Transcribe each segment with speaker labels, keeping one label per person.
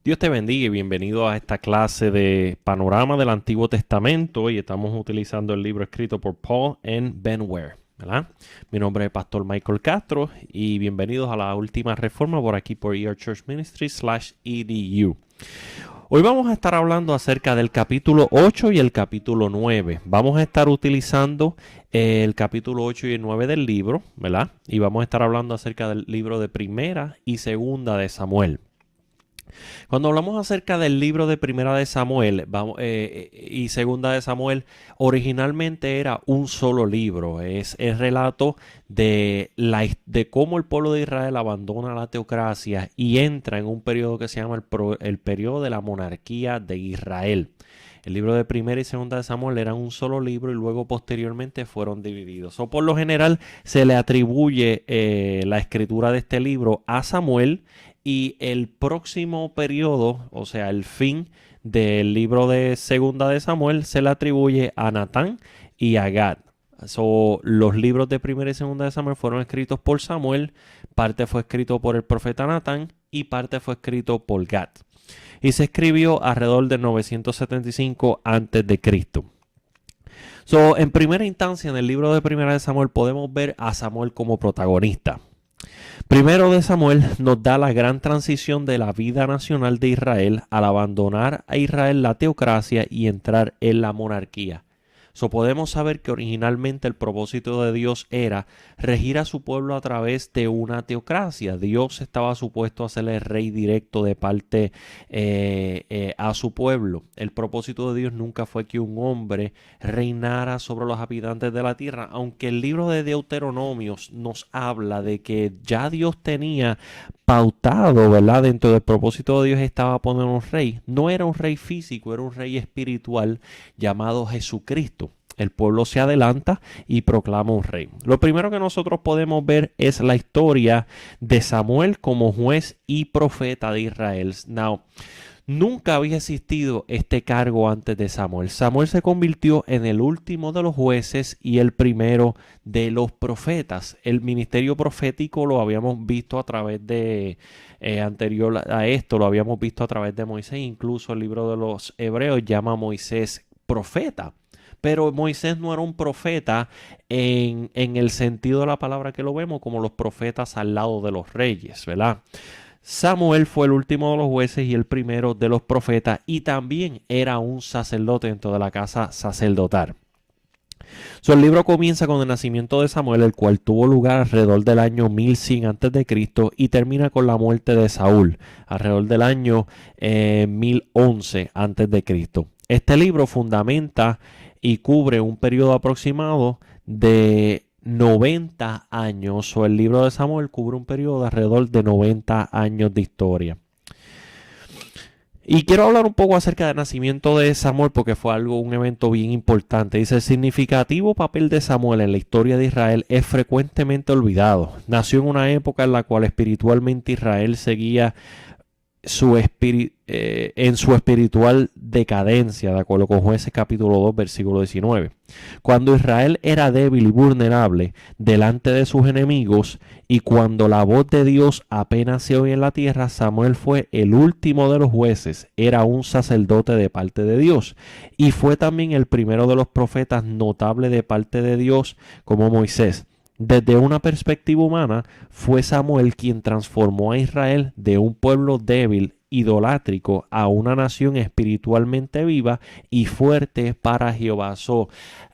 Speaker 1: Dios te bendiga y bienvenido a esta clase de Panorama del Antiguo Testamento y estamos utilizando el libro escrito por Paul N. Benware, ¿verdad? Mi nombre es Pastor Michael Castro y bienvenidos a la última reforma por aquí por ERChurchMinistry/EDU. Hoy vamos a estar hablando acerca del capítulo 8 y el capítulo 9. Vamos a estar utilizando el capítulo 8 y el 9 del libro, ¿verdad? Y vamos a estar hablando acerca del libro de Primera y Segunda de Samuel. Cuando hablamos acerca del libro de Primera de Samuel y Segunda de Samuel, originalmente era un solo libro. Es el relato de cómo el pueblo de Israel abandona la teocracia y entra en un periodo que se llama el periodo de la monarquía de Israel. El libro de Primera y Segunda de Samuel eran un solo libro y luego posteriormente fueron divididos. Por lo general se le atribuye la escritura de este libro a Samuel y el próximo periodo, o sea, el fin del libro de Segunda de Samuel, se le atribuye a Natán y a Gad. Los libros de Primera y Segunda de Samuel fueron escritos por Samuel, parte fue escrito por el profeta Natán y parte fue escrito por Gad. Y se escribió alrededor de 975 a.C. En primera instancia, en el libro de Primera de Samuel podemos ver a Samuel como protagonista. Primero de Samuel nos da la gran transición de la vida nacional de Israel al abandonar a Israel la teocracia y entrar en la monarquía. Podemos saber que originalmente el propósito de Dios era regir a su pueblo a través de una teocracia. Dios estaba supuesto a ser el rey directo de parte a su pueblo. El propósito de Dios nunca fue que un hombre reinara sobre los habitantes de la tierra, aunque el libro de Deuteronomios nos habla de que ya Dios tenía pautado, ¿verdad? Dentro del propósito de Dios estaba poner un rey. No era un rey físico, era un rey espiritual llamado Jesucristo. El pueblo se adelanta y proclama un rey. Lo primero que nosotros podemos ver es la historia de Samuel como juez y profeta de Israel. Nunca había existido este cargo antes de Samuel. Samuel se convirtió en el último de los jueces y el primero de los profetas. El ministerio profético lo habíamos visto a través de, anterior a esto, lo habíamos visto a través de Moisés. Incluso el libro de los Hebreos llama a Moisés profeta. Pero Moisés no era un profeta en el sentido de la palabra que lo vemos como los profetas al lado de los reyes, ¿verdad? Samuel fue el último de los jueces y el primero de los profetas y también era un sacerdote dentro de la casa sacerdotal. El libro comienza con el nacimiento de Samuel, el cual tuvo lugar alrededor del año 1100 a.C. y termina con la muerte de Saúl, alrededor del año 1011 a.C. Este libro fundamenta y cubre un periodo aproximado de 90 años, o el libro de Samuel cubre un periodo de alrededor de 90 años de historia. Y quiero hablar un poco acerca del nacimiento de Samuel porque fue un evento bien importante. Dice, el significativo papel de Samuel en la historia de Israel es frecuentemente olvidado. Nació en una época en la cual espiritualmente Israel seguía en su espiritual decadencia, de acuerdo con Jueces capítulo 2, versículo 19. Cuando Israel era débil y vulnerable delante de sus enemigos y cuando la voz de Dios apenas se oía en la tierra, Samuel fue el último de los jueces, era un sacerdote de parte de Dios y fue también el primero de los profetas notable de parte de Dios como Moisés. Desde una perspectiva humana, fue Samuel quien transformó a Israel de un pueblo débil, idolátrico, a una nación espiritualmente viva y fuerte para Jehová.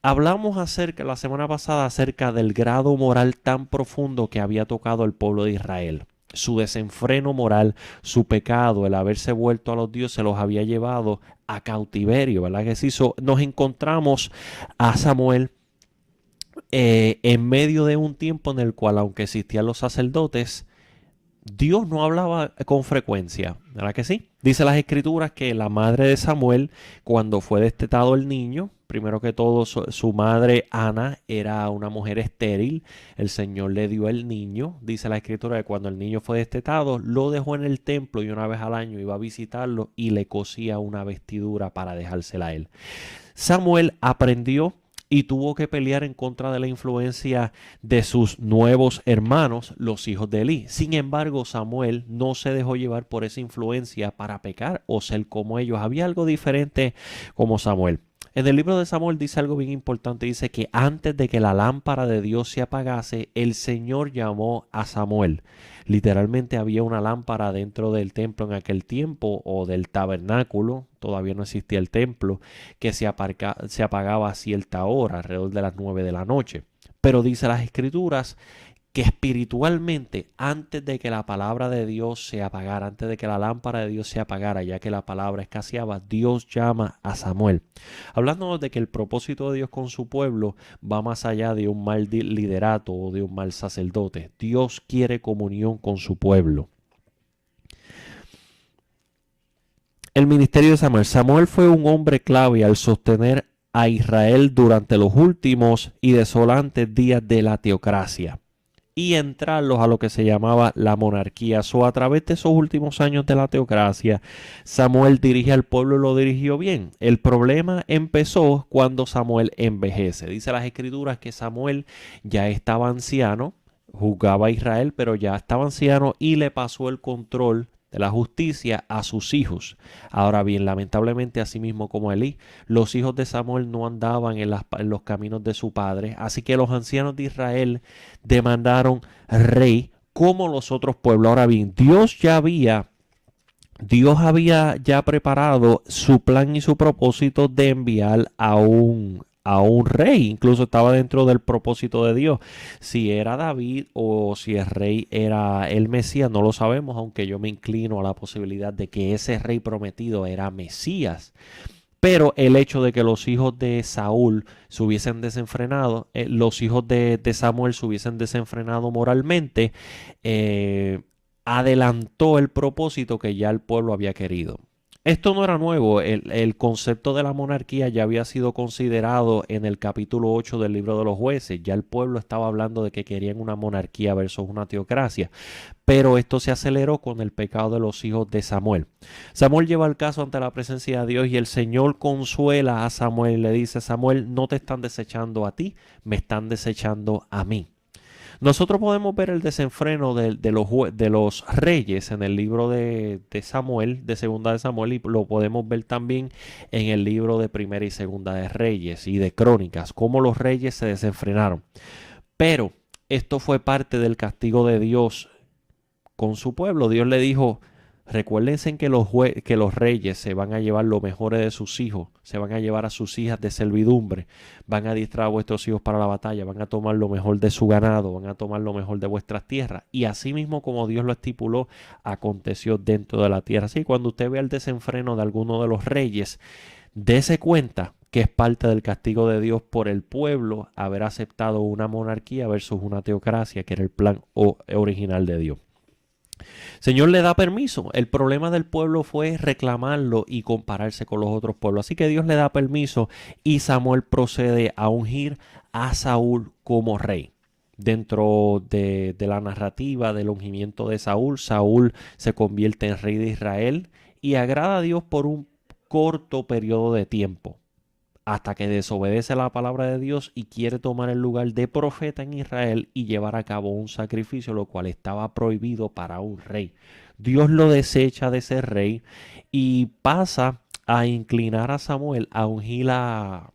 Speaker 1: Hablamos la semana pasada acerca del grado moral tan profundo que había tocado el pueblo de Israel. Su desenfreno moral, su pecado, el haberse vuelto a los dioses los había llevado a cautiverio, ¿verdad que sí? Nos encontramos a Samuel en medio de un tiempo en el cual, aunque existían los sacerdotes, Dios no hablaba con frecuencia, ¿verdad que sí? Dice las escrituras que la madre de Samuel, cuando fue destetado el niño, primero que todo su madre Ana era una mujer estéril, el Señor le dio el niño, dice la escritura que cuando el niño fue destetado, lo dejó en el templo y una vez al año iba a visitarlo y le cosía una vestidura para dejársela a él. Samuel aprendió y tuvo que pelear en contra de la influencia de sus nuevos hermanos, los hijos de Elí. Sin embargo, Samuel no se dejó llevar por esa influencia para pecar o ser como ellos. Había algo diferente como Samuel. En el libro de Samuel dice algo bien importante. Dice que antes de que la lámpara de Dios se apagase, el Señor llamó a Samuel. Literalmente había una lámpara dentro del templo en aquel tiempo o del tabernáculo. Todavía no existía el templo, que se apagaba a cierta hora, alrededor de las 9 de la noche. Pero dice las Escrituras que espiritualmente, antes de que la palabra de Dios se apagara, antes de que la lámpara de Dios se apagara, ya que la palabra escaseaba, Dios llama a Samuel. Hablando de que el propósito de Dios con su pueblo va más allá de un mal liderato o de un mal sacerdote. Dios quiere comunión con su pueblo. El ministerio de Samuel. Samuel fue un hombre clave al sostener a Israel durante los últimos y desolantes días de la teocracia y entrarlos a lo que se llamaba la monarquía. A través de esos últimos años de la teocracia, Samuel dirige al pueblo y lo dirigió bien. El problema empezó cuando Samuel envejece. Dice las Escrituras que Samuel ya estaba anciano, juzgaba a Israel, pero ya estaba anciano y le pasó el control de la justicia a sus hijos. Ahora bien, lamentablemente, así mismo como Elí, los hijos de Samuel no andaban en los caminos de su padre, así que los ancianos de Israel demandaron rey como los otros pueblos. Ahora bien, Dios había ya preparado su plan y su propósito de enviar a un rey. Incluso estaba dentro del propósito de Dios. Si era David o si el rey era el Mesías, no lo sabemos, aunque yo me inclino a la posibilidad de que ese rey prometido era Mesías. Pero el hecho de que los hijos de Saúl se hubiesen desenfrenado, los hijos de Samuel se hubiesen desenfrenado moralmente, adelantó el propósito que ya el pueblo había querido. Esto no era nuevo, el concepto de la monarquía ya había sido considerado en el capítulo 8 del libro de los jueces. Ya el pueblo estaba hablando de que querían una monarquía versus una teocracia. Pero esto se aceleró con el pecado de los hijos de Samuel. Samuel lleva el caso ante la presencia de Dios y el Señor consuela a Samuel y le dice: Samuel, no te están desechando a ti, me están desechando a mí. Nosotros podemos ver el desenfreno de los reyes en el libro de Samuel, de Segunda de Samuel, y lo podemos ver también en el libro de Primera y Segunda de Reyes y de Crónicas, cómo los reyes se desenfrenaron. Pero esto fue parte del castigo de Dios con su pueblo. Dios le dijo: recuérdense que los reyes se van a llevar lo mejor de sus hijos, se van a llevar a sus hijas de servidumbre, van a adiestrar a vuestros hijos para la batalla, van a tomar lo mejor de su ganado, van a tomar lo mejor de vuestras tierras. Y así mismo como Dios lo estipuló, aconteció dentro de la tierra. Así que cuando usted vea el desenfreno de alguno de los reyes, dése cuenta que es parte del castigo de Dios por el pueblo haber aceptado una monarquía versus una teocracia, que era el plan original de Dios. Señor le da permiso. El problema del pueblo fue reclamarlo y compararse con los otros pueblos. Así que Dios le da permiso y Samuel procede a ungir a Saúl como rey. Dentro de la narrativa del ungimiento de Saúl, Saúl se convierte en rey de Israel y agrada a Dios por un corto periodo de tiempo, hasta que desobedece la palabra de Dios y quiere tomar el lugar de profeta en Israel y llevar a cabo un sacrificio, lo cual estaba prohibido para un rey. Dios lo desecha de ser rey y pasa a inclinar a Samuel a ungir a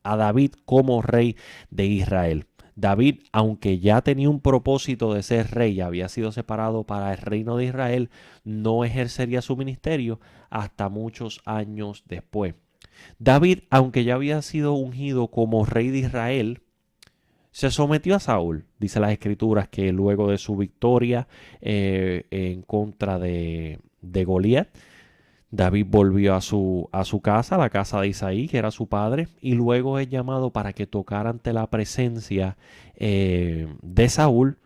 Speaker 1: David como rey de Israel. David, aunque ya tenía un propósito de ser rey, había sido separado para el reino de Israel, no ejercería su ministerio hasta muchos años después. David, aunque ya había sido ungido como rey de Israel, se sometió a Saúl. Dice las Escrituras que luego de su victoria en contra de Goliat, David volvió a su casa, la casa de Isaí, que era su padre, y luego es llamado para que tocara ante la presencia de Saúl,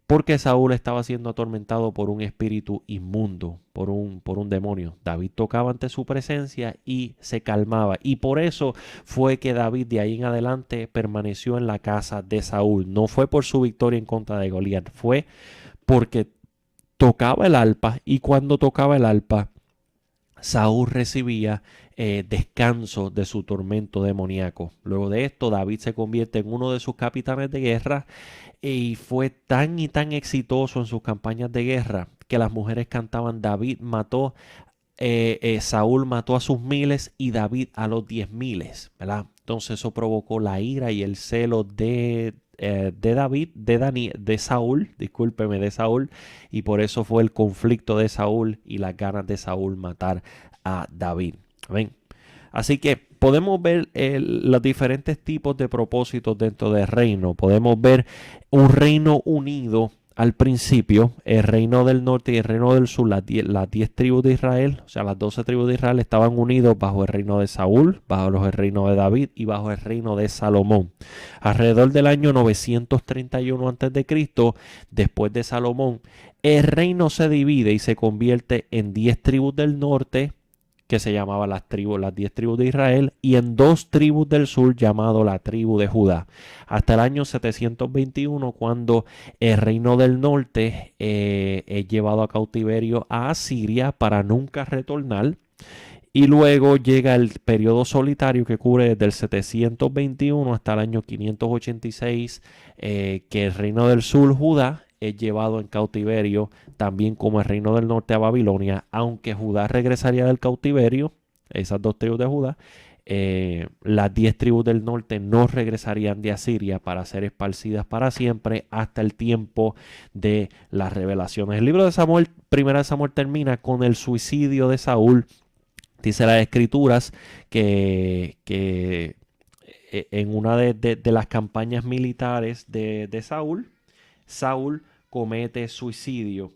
Speaker 1: porque Saúl estaba siendo atormentado por un espíritu inmundo, por un demonio. David tocaba ante su presencia y se calmaba. Y por eso fue que David de ahí en adelante permaneció en la casa de Saúl. No fue por su victoria en contra de Goliat, fue porque tocaba el arpa, y cuando tocaba el arpa, Saúl recibía descanso de su tormento demoníaco. Luego de esto, David se convierte en uno de sus capitanes de guerra y fue tan y tan exitoso en sus campañas de guerra que las mujeres cantaban: Saúl mató a sus miles y David a los 10,000, ¿verdad? Entonces eso provocó la ira y el celo de David, de Saúl, discúlpeme, de Saúl, y por eso fue el conflicto de Saúl y las ganas de Saúl matar a David. ¿Ven? Así que podemos ver los diferentes tipos de propósitos dentro del reino. Podemos ver un reino unido al principio, el reino del norte y el reino del sur, las 10 tribus de Israel, o sea, las 12 tribus de Israel estaban unidos bajo el reino de Saúl, bajo el reino de David y bajo el reino de Salomón. Alrededor del año 931 a.C., después de Salomón, el reino se divide y se convierte en 10 tribus del norte, que se llamaba las 10 tribus de Israel, y en 2 tribus del sur, llamado la tribu de Judá. Hasta el año 721, cuando el reino del norte es llevado a cautiverio a Asiria para nunca retornar. Y luego llega el periodo solitario que cubre desde el 721 hasta el año 586, que el reino del sur, Judá, es llevado en cautiverio, también como el reino del norte a Babilonia, aunque Judá regresaría del cautiverio, esas 2 tribus de Judá. Las 10 tribus del norte no regresarían de Asiria para ser esparcidas para siempre hasta el tiempo de las revelaciones. El libro de Samuel, primera de Samuel, termina con el suicidio de Saúl. Dice las escrituras que en una de las campañas militares de Saúl comete suicidio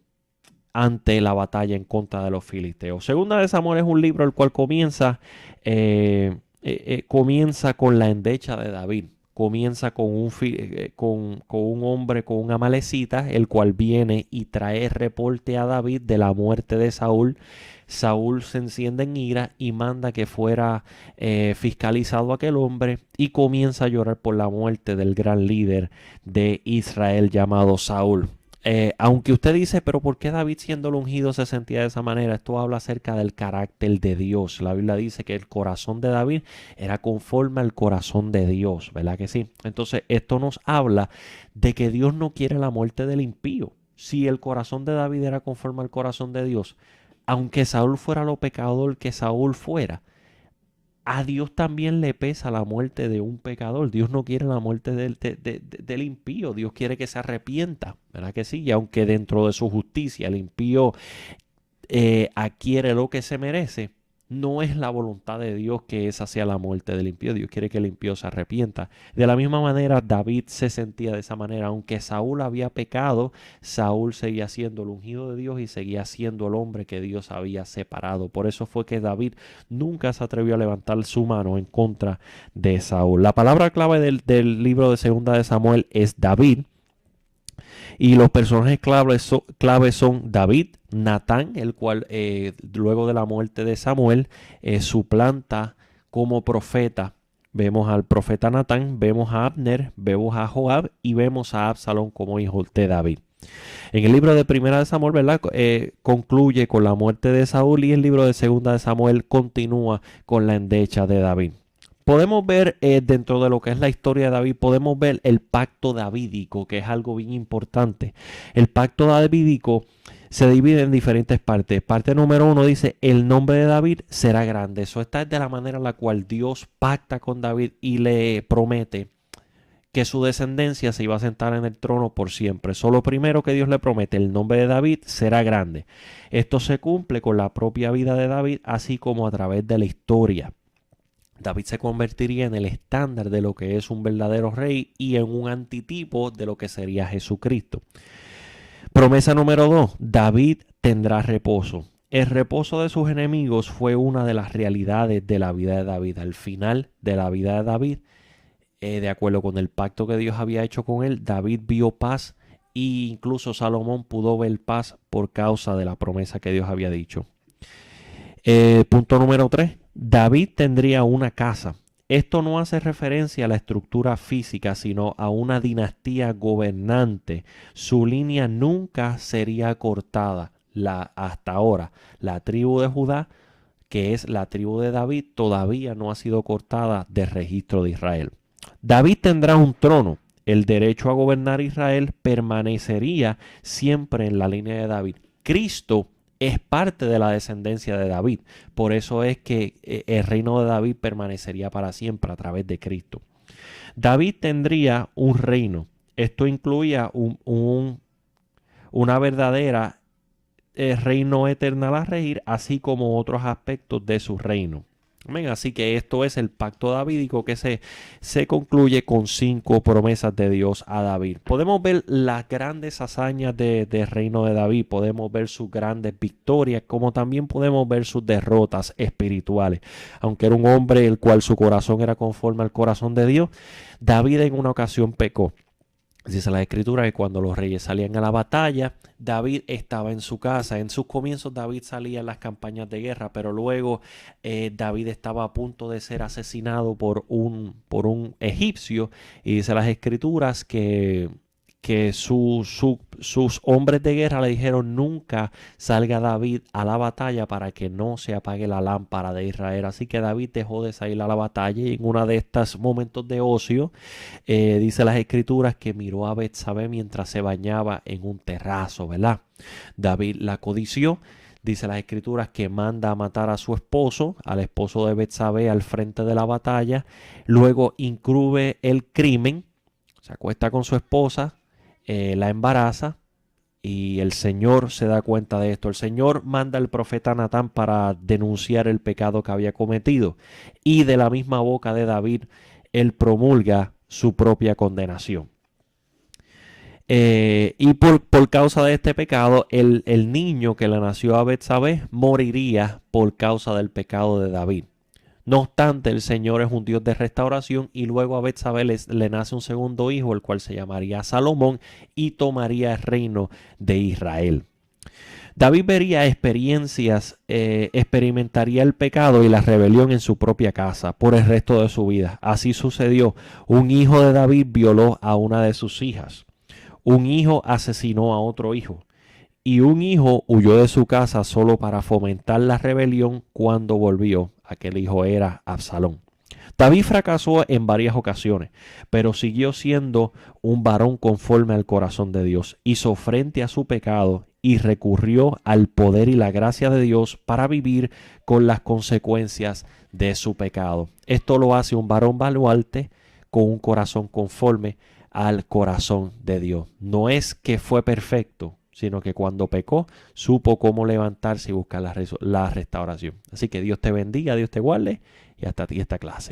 Speaker 1: ante la batalla en contra de los filisteos. Segunda de Samuel es un libro el cual comienza con la endecha de David. Comienza con un hombre, con un amalecita, el cual viene y trae reporte a David de la muerte de Saúl. Saúl se enciende en ira y manda que fuera fiscalizado aquel hombre y comienza a llorar por la muerte del gran líder de Israel llamado Saúl. Aunque usted dice, pero ¿por qué David, siendo el ungido, se sentía de esa manera? Esto habla acerca del carácter de Dios. La Biblia dice que el corazón de David era conforme al corazón de Dios, ¿verdad que sí? Entonces esto nos habla de que Dios no quiere la muerte del impío. Si el corazón de David era conforme al corazón de Dios, aunque Saúl fuera lo pecador que Saúl fuera, a Dios también le pesa la muerte de un pecador. Dios no quiere la muerte del impío. Dios quiere que se arrepienta, ¿verdad que sí? Y aunque dentro de su justicia el impío adquiere lo que se merece, no es la voluntad de Dios que esa sea la muerte del impío. Dios quiere que el impío se arrepienta. De la misma manera, David se sentía de esa manera. Aunque Saúl había pecado, Saúl seguía siendo el ungido de Dios y seguía siendo el hombre que Dios había separado. Por eso fue que David nunca se atrevió a levantar su mano en contra de Saúl. La palabra clave del libro de Segunda de Samuel es David. Y los personajes claves son David, Natán, el cual luego de la muerte de Samuel suplanta como profeta. Vemos al profeta Natán, vemos a Abner, vemos a Joab y vemos a Absalón como hijo de David. En el libro de Primera de Samuel, ¿verdad? Concluye con la muerte de Saúl, y el libro de Segunda de Samuel continúa con la endecha de David. Podemos ver dentro de lo que es la historia de David, podemos ver el pacto davídico, que es algo bien importante. El pacto davídico se divide en diferentes partes. Parte número 1 dice: el nombre de David será grande. Eso está de la manera en la cual Dios pacta con David y le promete que su descendencia se iba a sentar en el trono por siempre. Eso es lo primero que Dios le promete: el nombre de David será grande. Esto se cumple con la propia vida de David, así como a través de la historia. David se convertiría en el estándar de lo que es un verdadero rey y en un antitipo de lo que sería Jesucristo. Promesa número 2. David tendrá reposo. El reposo de sus enemigos fue una de las realidades de la vida de David. Al final de la vida de David, de acuerdo con el pacto que Dios había hecho con él, David vio paz, e incluso Salomón pudo ver paz por causa de la promesa que Dios había dicho. Punto número 3. David tendría una casa. Esto no hace referencia a la estructura física, sino a una dinastía gobernante. Su línea nunca sería cortada hasta ahora. La tribu de Judá que es la tribu de David, todavía no ha sido cortada del registro de Israel. David tendrá un trono. El derecho a gobernar Israel permanecería siempre en la línea de David. Cristo es parte de la descendencia de David. Por eso es que el reino de David permanecería para siempre a través de Cristo. David tendría un reino. Esto incluía una verdadera reino eterno a regir, así como otros aspectos de su reino. Amén. Así que esto es el pacto davídico que se concluye con 5 promesas de Dios a David. Podemos ver las grandes hazañas del reino de David, podemos ver sus grandes victorias, como también podemos ver sus derrotas espirituales. Aunque era un hombre el cual su corazón era conforme al corazón de Dios, David en una ocasión pecó. Dice la escritura que cuando los reyes salían a la batalla, David estaba en su casa. En sus comienzos David salía en las campañas de guerra, pero luego David estaba a punto de ser asesinado por un egipcio. Y dice las escrituras que sus hombres de guerra le dijeron: nunca salga David a la batalla para que no se apague la lámpara de Israel. Así que David dejó de salir a la batalla, y en uno de estos momentos de ocio, dice las escrituras que miró a Betsabé mientras se bañaba en un terrazo, ¿verdad? David la codició. Dice las escrituras que manda a matar a su esposo, al esposo de Betsabé, al frente de la batalla. Luego incurre el crimen, se acuesta con su esposa, la embaraza, y el Señor se da cuenta de esto. El Señor manda al profeta Natán para denunciar el pecado que había cometido, y de la misma boca de David él promulga su propia condenación. Y por causa de este pecado, el niño que le nació a Betsabé moriría por causa del pecado de David. No obstante, el Señor es un Dios de restauración, y luego a Betsabé le nace un segundo hijo, el cual se llamaría Salomón, y tomaría el reino de Israel. David vería experimentaría el pecado y la rebelión en su propia casa por el resto de su vida. Así sucedió. Un hijo de David violó a una de sus hijas. Un hijo asesinó a otro hijo. Y un hijo huyó de su casa solo para fomentar la rebelión. Cuando volvió, aquel hijo era Absalón. David fracasó en varias ocasiones, pero siguió siendo un varón conforme al corazón de Dios. Hizo frente a su pecado y recurrió al poder y la gracia de Dios para vivir con las consecuencias de su pecado. Esto lo hace un varón baluarte con un corazón conforme al corazón de Dios. No es que fue perfecto, sino que cuando pecó, supo cómo levantarse y buscar la restauración. Así que Dios te bendiga, Dios te guarde, y hasta aquí esta clase.